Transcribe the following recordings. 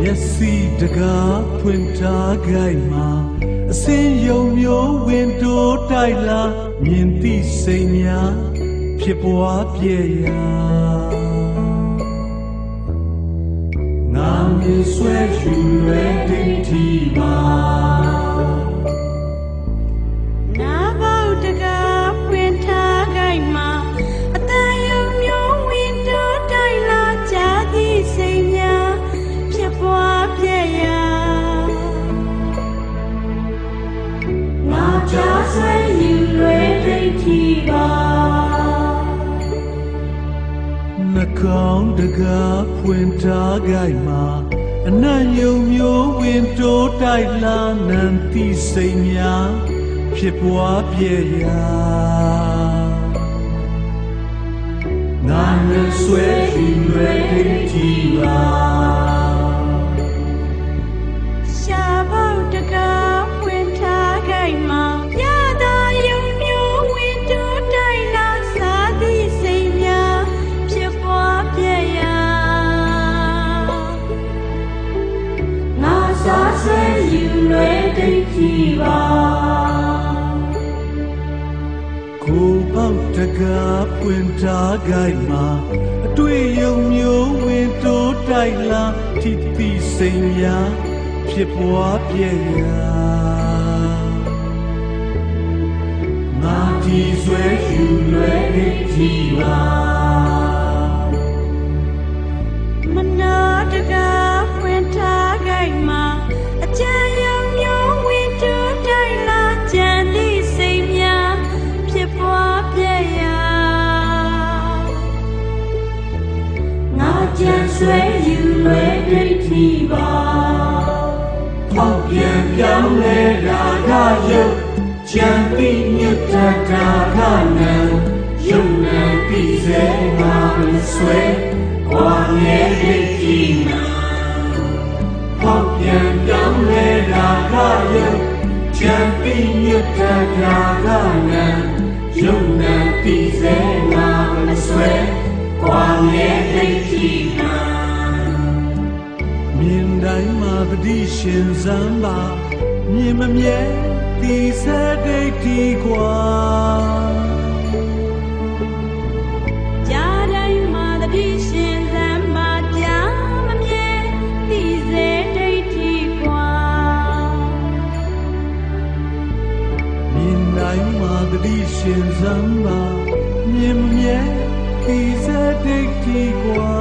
မျက်စိတကားဖွင့်ထားခိုင်မှာအစင်းယုံမျိုးဝင်တိုးတိုက်လာမြင်သိစိတ်များဖြစ်ပွားပြည့်ရာငါမြင်ဆွဲယူရဲဒိဋ္ဌိမှာနာဘောက်တကားဖွင့်ထားခိုင်မှာအတန်ယုံမျိုးဝင်တိုးတိုက်လာကြသည်စိတ်များဖြစ်ပွားပြည့်ရာငါကြားဆွဲယူရဲဒိဋ္ဌိပါနှကောင်းတကားဖွင့်ထားခိုင်မှာအနံ့ယုံမျိုးဝင်တိုးတိုက်လာနံတိစိတ်များဖြစ်ပွားပြည့်ရာငါနဲ့ဆွဲယူရဲဒိဋ္ဌိပါရှာဘောက်တကားဖွင့်ထားခိုင်မှာရတာယုံမျိုးဝင်တိုးတိုက်လာစားသည်စိတ်များဖြစ်ပွားပြည့်ရာငါစားဆွဲယူရဲဒိဋ္ဌိပါကိုပေါက်တကားပွင့်ထားခိုင်မှာအတွေ့ယုံမျိုးဝင်တိုးတိုက်လာထိတိစိတ်များဖြစ်ပွားပြည့်ရာငါဒီဆွဲယူလွယ်ဒိဋ္ဌိပါမနာတကားဖွင့်ထားခိုင်မှာအကြံယုံမျိုးဝင်တိုးတိုက်လာကြံသည့်စိတ်များဖြစ်ပွားပြည့်ရာငါကြံဆွဲယူလွယ်ဒိဋ္ဌိပါဖောက်ပြန်ပြောင်းလဲတာကယုတ်ကြံပြီးမြတ်တာကနံယုံနာပြီးစေငါဆွဲကွာရဲ့ဒိဋ္ဌိနာဖောက်ပြန်ပြောင်းလဲတာကယုတ်ကြံပြီးမြတ်တာကနံယုံနာပြီးစေငါဆွဲကွာရဲ့ဒိဋ္ဌိနာမြင်တိုင်းမှာတတိရှင်စံပါမြင်မမြဲဒီစဒိဋ္ဌိကွာကြားတိုင်းမှာတတိရှင်စံပါကြားမမြဲဒီစေဒိဋ္ဌိကွာမြင်တိုင်းမှာတတိရှင်စံပါမြင်မမြဲဒီစဒိဋ္ဌိကွာ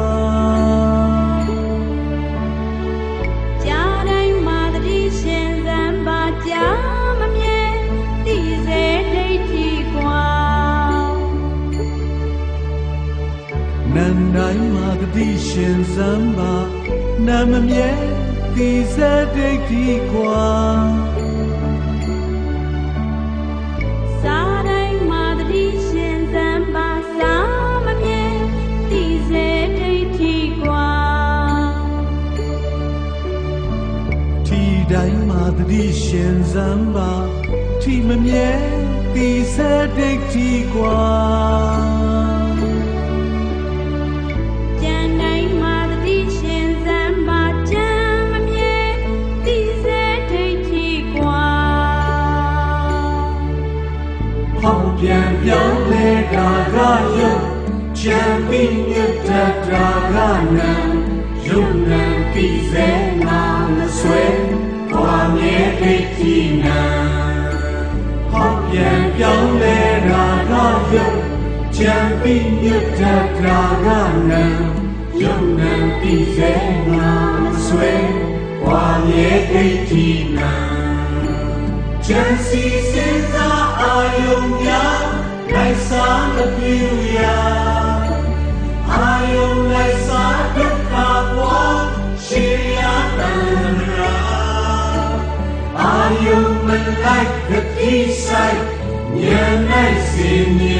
နံတိုင်းမှာတတိရှင်စံပါနာမမြဲဒီစဒိဋ္ဌိကွာစားတိုင်းမှာတတိရှင်စံပါစားမမြဲဒီစေဒိဋ္ဌိကွာထီတိုင်းမှာတတိရှင်စံပါထီမမြဲဒီစဒိဋ္ဌိကွာပြန်ပြောင်းလဲတာကယုတ်ချမ်းပြီးမြတ်တာကနံယုံနာပြီးစေငါမဆွဲကွာမြဲဒိဋ္ဌိနာဟောပြန်ပြောင်းလဲတာကယုတ်ချမ်းပြီးမြတ်တာကနံယုံနာပြီးစေငါမဆွဲကွာမြဲဒိဋ္ဌိနာကျန်စီစဉ်သာအာယုံများလိုက်စားမပြူရာအာယုံလိုက်စားဒုက္ခဘဝရှိရတန်ရာအာယုံမလိုက်ကတိဆိုင်ဉာဏ်၌စင်မြ